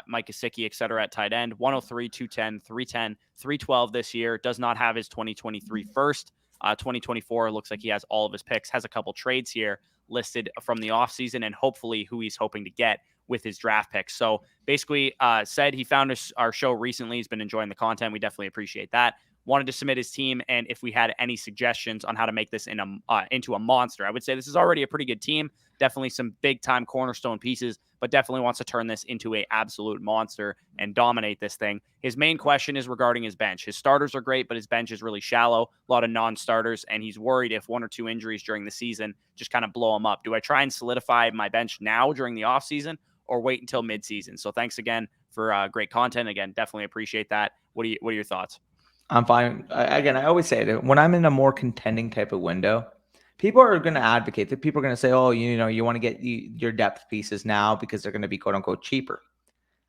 Mike Gesicki, etc. at tight end, 103, 210, 310, 312 this year. Does not have his 2023 first. 2024 looks like he has all of his picks, has a couple trades here listed from the offseason, and hopefully who he's hoping to get with his draft picks. So basically said he found our show recently. He's been enjoying the content. We definitely appreciate that. Wanted to submit his team and if we had any suggestions on how to make this into a monster. I would say this is already a pretty good team. Definitely some big-time cornerstone pieces, but definitely wants to turn this into an absolute monster and dominate this thing. His main question is regarding his bench. His starters are great, but his bench is really shallow, a lot of non-starters, and he's worried if 1 or 2 injuries during the season just kind of blow him up. Do I try and solidify my bench now during the offseason or wait until midseason? So thanks again for great content. Again, definitely appreciate that. What are your thoughts? I'm fine. Again, I always say it. When I'm in a more contending type of window, people are going to advocate that. People are going to say, oh, you want to get your depth pieces now because they're going to be quote unquote cheaper.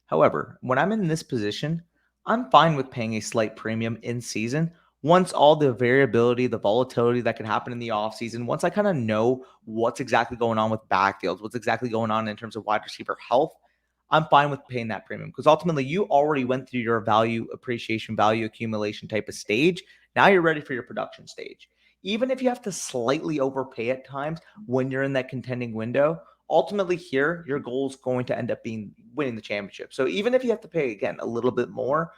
However, when I'm in this position, I'm fine with paying a slight premium in season. Once all the variability, the volatility that can happen in the offseason, once I kind of know what's exactly going on with backfields, what's exactly going on in terms of wide receiver health, I'm fine with paying that premium because ultimately you already went through your value appreciation, value accumulation type of stage. Now you're ready for your production stage. Even if you have to slightly overpay at times when you're in that contending window, ultimately here, your goal is going to end up being winning the championship. So even if you have to pay, again, a little bit more,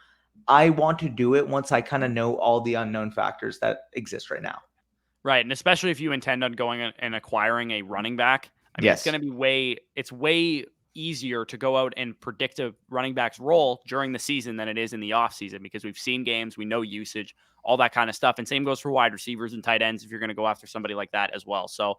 I want to do it once I kind of know all the unknown factors that exist right now. Right. And especially if you intend on going and acquiring a running back, I mean, it's going to be way easier to go out and predict a running back's role during the season than it is in the offseason because we've seen games, we know usage, all that kind of stuff. And same goes for wide receivers and tight ends if you're going to go after somebody like that as well. So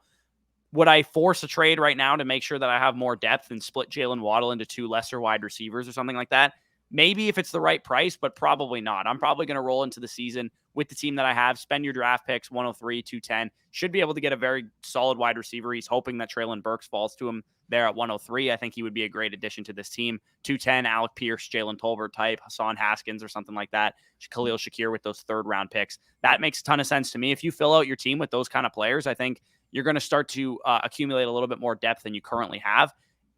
would I force a trade right now to make sure that I have more depth and split Jalen Waddle into 2 lesser wide receivers or something like that? Maybe if it's the right price, but probably not. I'm probably going to roll into the season with the team that I have, spend your draft picks, 103, 210. Should be able to get a very solid wide receiver. He's hoping that Treylon Burks falls to him there at 103. I think he would be a great addition to this team. 210, Alec Pierce, Jalen Tolbert type, Hassan Haskins or something like that. Khalil Shakir with those 3rd-round picks. That makes a ton of sense to me. If you fill out your team with those kind of players, I think you're going to start to accumulate a little bit more depth than you currently have.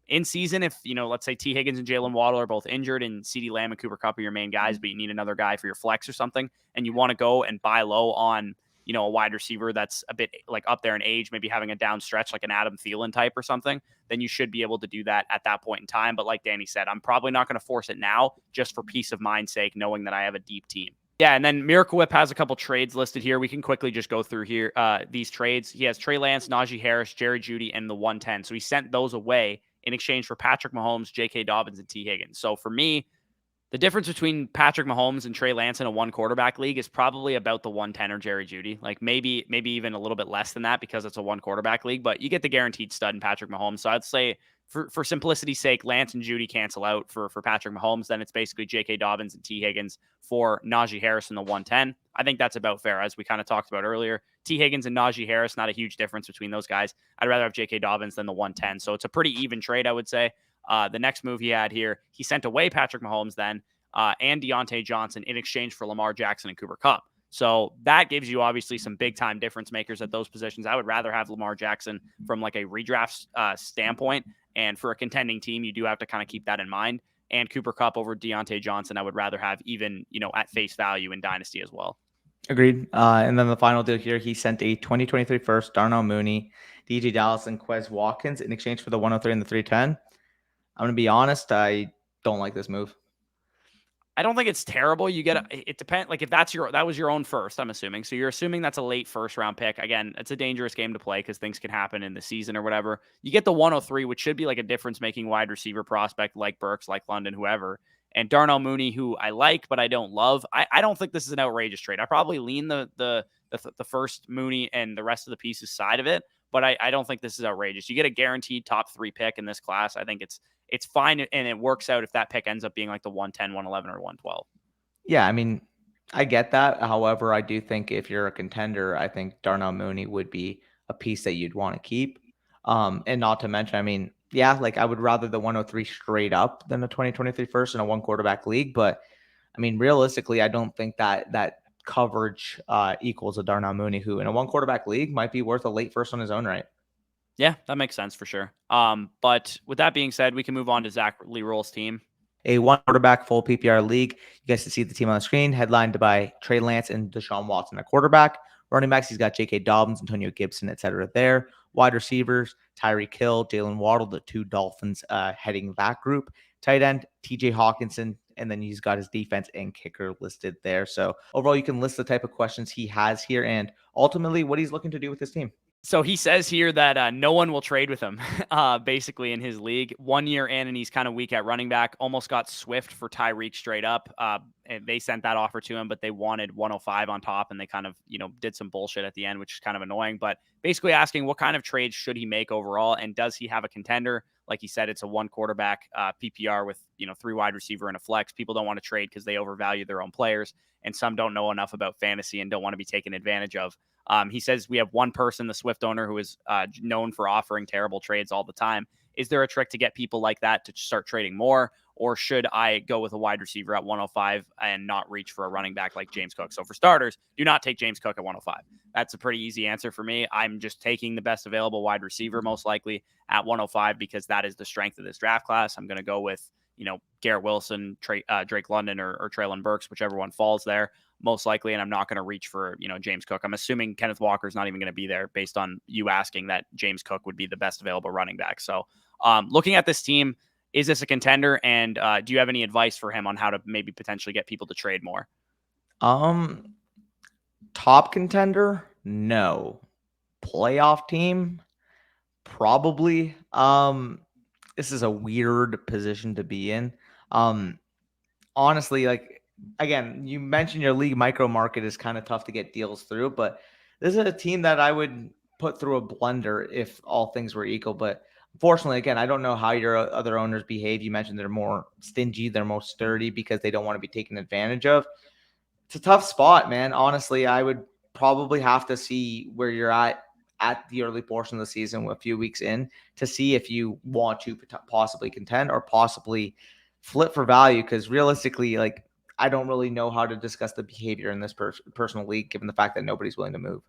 In season, if, let's say T. Higgins and Jalen Waddle are both injured and CeeDee Lamb and Cooper Kupp are your main guys, but you need another guy for your flex or something, and you want to go and buy low on, a wide receiver that's a bit like up there in age, maybe having a down stretch like an Adam Thielen type or something, then you should be able to do that at that point in time. But like Danny said, I'm probably not going to force it now just for peace of mind's sake, knowing that I have a deep team. Yeah, and then Miracle Whip has a couple trades listed here. We can quickly just go through here these trades. He has Trey Lance, Najee Harris, Jerry Jeudy, and the 110. So he sent those away in exchange for Patrick Mahomes, J.K. Dobbins, and T. Higgins. So for me, the difference between Patrick Mahomes and Trey Lance in a 1-quarterback league is probably about the 110 or Jerry Jeudy. Like maybe even a little bit less than that because it's a 1-quarterback league, but you get the guaranteed stud in Patrick Mahomes. So I'd say for simplicity's sake, Lance and Jeudy cancel out for Patrick Mahomes. Then it's basically J.K. Dobbins and T. Higgins for Najee Harris in the 110. I think that's about fair, as we kind of talked about earlier. T. Higgins and Najee Harris, not a huge difference between those guys. I'd rather have J.K. Dobbins than the 110. So it's a pretty even trade, I would say. The next move he had here, he sent away Patrick Mahomes then and Deontay Johnson in exchange for Lamar Jackson and Cooper Kupp. So that gives you obviously some big-time difference makers at those positions. I would rather have Lamar Jackson from like a redraft standpoint. And for a contending team, you do have to kind of keep that in mind. And Cooper Kupp over Deontay Johnson, I would rather have even, at face value in Dynasty as well. Agreed. And then the final deal here, he sent a 2023 first, Darnell Mooney, DJ Dallas, and Quez Watkins in exchange for the 103 and the 310. I'm going to be honest, I don't like this move. I don't think it's terrible. You get it depends. Like if that was your own first, I'm assuming. So you're assuming that's a late first round pick. Again, it's a dangerous game to play because things can happen in the season or whatever. You get the 103, which should be like a difference making wide receiver prospect like Burks, like London, whoever. And Darnell Mooney, who I like but I don't love. I don't think this is an outrageous trade. I probably lean the first Mooney and the rest of the pieces side of it, but I don't think this is outrageous. You get a guaranteed top 3 pick in this class. I think it's fine, and it works out if that pick ends up being like the 110, 111, or 112. Yeah, I mean, I get that. However, I do think if you're a contender, I think Darnell Mooney would be a piece that you'd want to keep. And not to mention, I mean, yeah, like I would rather the 103 straight up than the 2023 first in a one quarterback league. But I mean, realistically, I don't think that coverage equals a Darnell Mooney, who in a one quarterback league might be worth a late first on his own right. Yeah, that makes sense for sure. But with that being said, we can move on to Zack Lerol's team. A one quarterback full PPR league. You guys can see the team on the screen, headlined by Trey Lance and Deshaun Watson, a quarterback. Running backs, he's got J.K. Dobbins, Antonio Gibson, etc. there. Wide receivers, Tyreek Hill, Jalen Waddle, the two Dolphins heading that group. Tight end, T.J. Hawkinson, and then he's got his defense and kicker listed there. So overall, you can list the type of questions he has here and ultimately what he's looking to do with his team. So he says here that no one will trade with him, basically in his league. 1 year in, and he's kind of weak at running back. Almost got Swift for Tyreek straight up. And they sent that offer to him, but they wanted 105 on top, and they kind of, did some bullshit at the end, which is kind of annoying. But basically asking what kind of trades should he make overall, and does he have a contender? Like he said, it's a one quarterback PPR with 3 wide receiver and a flex. People don't want to trade because they overvalue their own players, and some don't know enough about fantasy and don't want to be taken advantage of. He says we have one person, the Swift owner, who is known for offering terrible trades all the time. Is there a trick to get people like that to start trading more? Or should I go with a wide receiver at 105 and not reach for a running back like James Cook? So for starters, do not take James Cook at 105. That's a pretty easy answer for me. I'm just taking the best available wide receiver, most likely at 105, because that is the strength of this draft class. I'm going to go with, Garrett Wilson, Drake London, or Treylon Burks, whichever one falls there, most likely. And I'm not going to reach for, James Cook. I'm assuming Kenneth Walker's not even going to be there based on you asking that James Cook would be the best available running back. So looking at this team, is this a contender? And do you have any advice for him on how to maybe potentially get people to trade more? Top contender? No. Playoff team? Probably. This is a weird position to be in. Honestly, like, again, you mentioned your league micro market is kind of tough to get deals through, but this is a team that I would put through a blender if all things were equal. But unfortunately, again, I don't know how your other owners behave. You mentioned they're more stingy, they're more sturdy because they don't want to be taken advantage of. It's a tough spot, man. Honestly, I would probably have to see where you're at the early portion of the season, a few weeks in, to see if you want to possibly contend or possibly flip for value. Because realistically, like, I don't really know how to discuss the behavior in this personal league, given the fact that nobody's willing to move.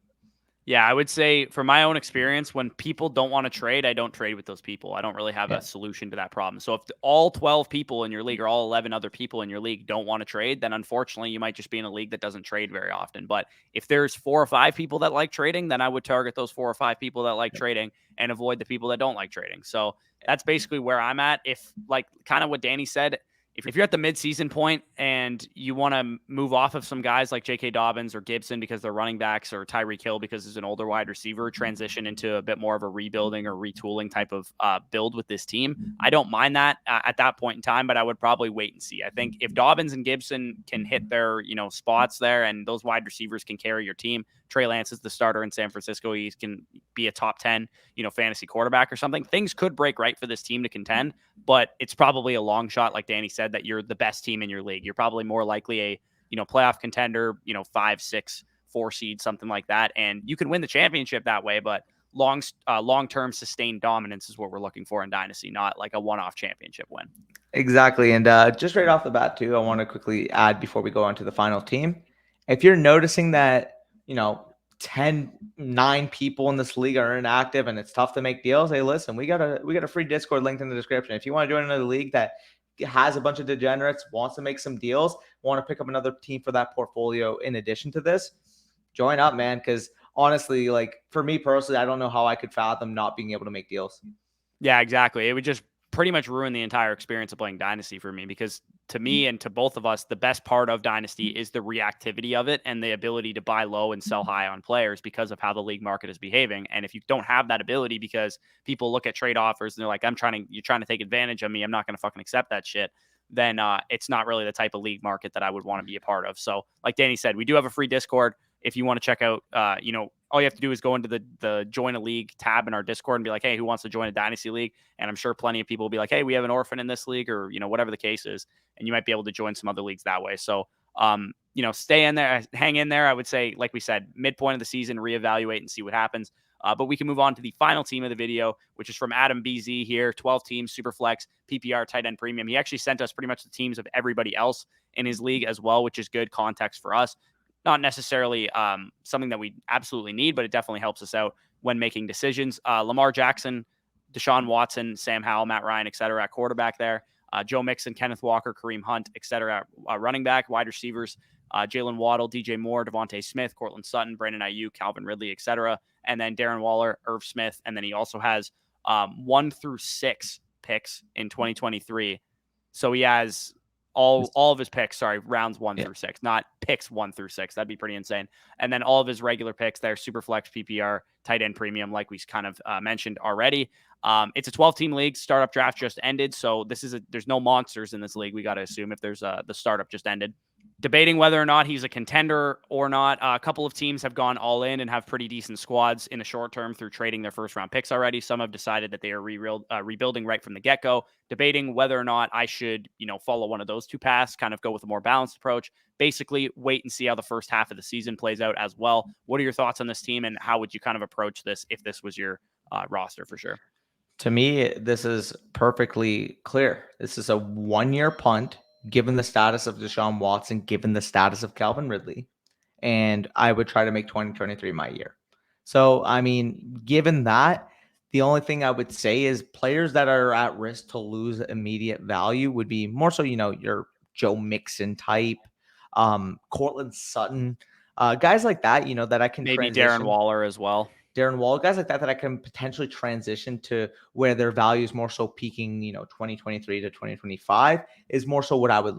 Yeah, I would say from my own experience, when people don't want to trade, I don't trade with those people. I don't really have a solution to that problem. So if all 12 people in your league or all 11 other people in your league don't want to trade, then unfortunately you might just be in a league that doesn't trade very often. But if there's 4 or 5 people that like trading, then I would target those 4 or 5 people that like trading and avoid the people that don't like trading. So that's basically where I'm at. If, like, kind of what Danny said, if you're at the midseason point and you want to move off of some guys like J.K. Dobbins or Gibson because they're running backs, or Tyreek Hill because he's an older wide receiver, transition into a bit more of a rebuilding or retooling type of build with this team, I don't mind that at that point in time, but I would probably wait and see. I think if Dobbins and Gibson can hit their spots there and those wide receivers can carry your team, Trey Lance is the starter in San Francisco, he can be a top 10 fantasy quarterback or something, things could break right for this team to contend. But it's probably a long shot, like Danny said, that you're the best team in your league. You're probably more likely a playoff contender, 5, 6, 4 seed, something like that, and you can win the championship that way. But long-term sustained dominance is what we're looking for in Dynasty, not like a one-off championship win. Exactly. And just right off the bat too, I want to quickly add before we go on to the final team, if you're noticing that 9 people in this league are inactive and it's tough to make deals, hey, listen, we got a free Discord linked in the description. If you want to join another league that has a bunch of degenerates, wants to make some deals, want to pick up another team for that portfolio in addition to this, join up, man. Because honestly, like, for me personally, I don't know how I could fathom not being able to make deals. Yeah, exactly. It would just pretty much ruin the entire experience of playing Dynasty for me, because to me and to both of us, the best part of Dynasty is the reactivity of it and the ability to buy low and sell high on players because of how the league market is behaving. And if you don't have that ability because people look at trade offers and they're like, you're trying to take advantage of me, I'm not going to fucking accept that shit, then it's not really the type of league market that I would want to be a part of. So like Danny said, we do have a free Discord. If you want to check out, all you have to do is go into the join a league tab in our Discord and be like, hey, who wants to join a Dynasty league? And I'm sure plenty of people will be like, hey, we have an orphan in this league, or, whatever the case is. And you might be able to join some other leagues that way. So, stay in there, hang in there. I would say, like we said, midpoint of the season, reevaluate and see what happens. But we can move on to the final team of the video, which is from Adam BZ here, 12 teams, Superflex, PPR, tight end premium. He actually sent us pretty much the teams of everybody else in his league as well, which is good context for us. Not necessarily something that we absolutely need, but it definitely helps us out when making decisions. Lamar Jackson, Deshaun Watson, Sam Howell, Matt Ryan, et cetera, at quarterback there. Joe Mixon, Kenneth Walker, Kareem Hunt, et cetera, running back, wide receivers, Jalen Waddle, DJ Moore, Devontae Smith, Cortland Sutton, Brandon Ayuk, Calvin Ridley, et cetera. And then Darren Waller, Irv Smith. And then he also has 1 through 6 picks in 2023. So he has all of his picks, rounds 1 through 6, not picks 1 through 6. That'd be pretty insane. And then all of his regular picks there, Superflex, PPR, tight end premium, like we kind of mentioned already. It's a 12-team league. Startup draft just ended, so there's no monsters in this league. We got to assume if there's the startup just ended. Debating whether or not he's a contender or not. A couple of teams have gone all in and have pretty decent squads in the short term through trading their first-round picks already. Some have decided that they are rebuilding right from the get-go. Debating whether or not I should, follow one of those two paths, kind of go with a more balanced approach. Basically, wait and see how the first half of the season plays out as well. What are your thoughts on this team, and how would you kind of approach this if this was your roster for sure? To me, this is perfectly clear. This is a 1-year punt, given the status of Deshaun Watson, given the status of Calvin Ridley, and I would try to make 2023 my year. So, I mean, given that, the only thing I would say is players that are at risk to lose immediate value would be more so, your Joe Mixon type, Cortland Sutton, guys like that, that I can maybe transition. Darren Waller as well. Darren Waller, guys like that I can potentially transition to where their value is more so peaking, 2023 to 2025 is more so what I would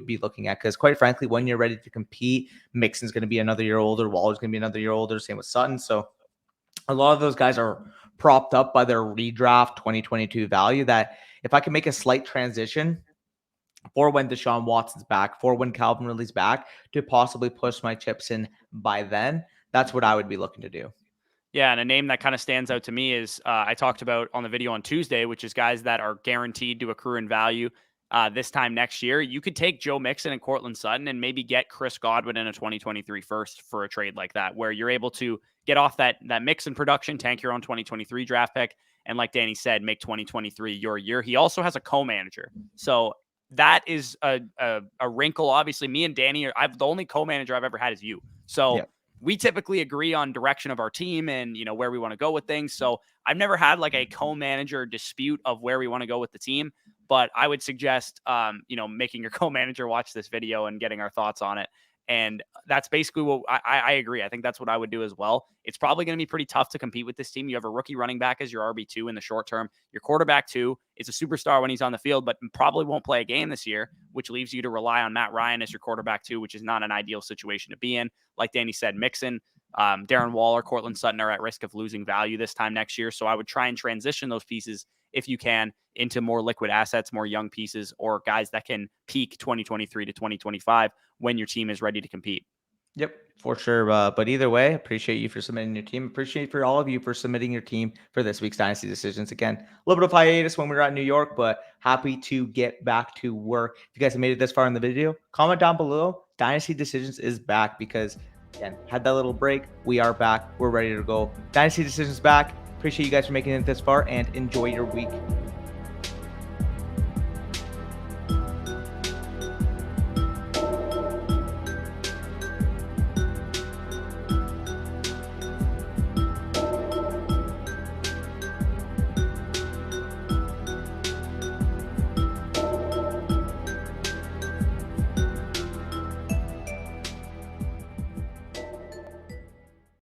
be looking at. Because quite frankly, when you're ready to compete, Mixon's going to be another year older, Waller's going to be another year older, same with Sutton. So a lot of those guys are propped up by their redraft 2022 value that if I can make a slight transition for when Deshaun Watson's back, for when Calvin Ridley's back, to possibly push my chips in by then, that's what I would be looking to do. Yeah, and a name that kind of stands out to me is I talked about on the video on Tuesday, which is guys that are guaranteed to accrue in value this time next year. You could take Joe Mixon and Cortland Sutton and maybe get Chris Godwin in a 2023 first for a trade like that, where you're able to get off that Mixon production, tank your own 2023 draft pick, and like Danny said, make 2023 your year. He also has a co-manager. So that is a wrinkle. Obviously, me and Danny, the only co-manager I've ever had is you. So yeah. We typically agree on direction of our team and, where we want to go with things. So I've never had like a co-manager dispute of where we want to go with the team, but I would suggest, making your co-manager watch this video and getting our thoughts on it. And that's basically what I agree. I think that's what I would do as well. It's probably going to be pretty tough to compete with this team. You have a rookie running back as your RB2 in the short term. Your quarterback 2 is a superstar when he's on the field, but probably won't play a game this year, which leaves you to rely on Matt Ryan as your quarterback 2, which is not an ideal situation to be in. Like Danny said, Mixon, Darren Waller, Cortland Sutton are at risk of losing value this time next year. So I would try and transition those pieces, if you can, into more liquid assets, more young pieces, or guys that can peak 2023 to 2025 when your team is ready to compete. Yep, for sure. But either way, appreciate you for submitting your team. Appreciate for all of you for submitting your team for this week's Dynasty Decisions. Again, a little bit of hiatus when we were at New York, but happy to get back to work. If you guys have made it this far in the video, comment down below. Dynasty Decisions is back because, again, had that little break. We are back. We're ready to go. Dynasty Decisions back. Appreciate you guys for making it this far, and enjoy your week.